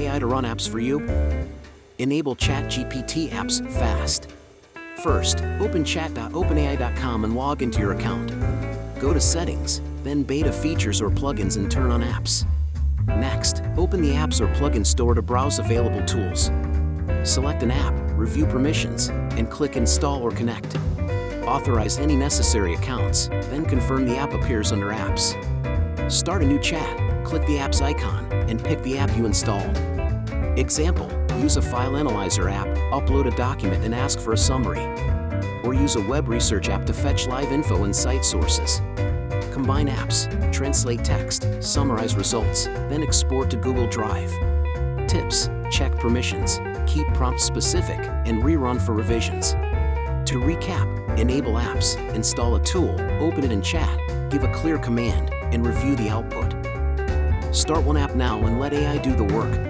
AI to run apps for you? Enable ChatGPT apps fast. First, open chat.openai.com and log into your account. Go to Settings, then Beta Features or Plugins and turn on Apps. Next, open the Apps or Plugin Store to browse available tools. Select an app, review permissions, and click Install or Connect. Authorize any necessary accounts, then confirm the app appears under Apps. Start a new chat, click the app's icon, and pick the app you installed. Example, use a file analyzer app, upload a document and ask for a summary. Or use a web research app to fetch live info and cite sources. Combine apps, translate text, summarize results, then export to Google Drive. Tips: check permissions, keep prompts specific, and rerun for revisions. To recap, enable apps, install a tool, open it in chat, give a clear command, and review the output. Start one app now and let AI do the work.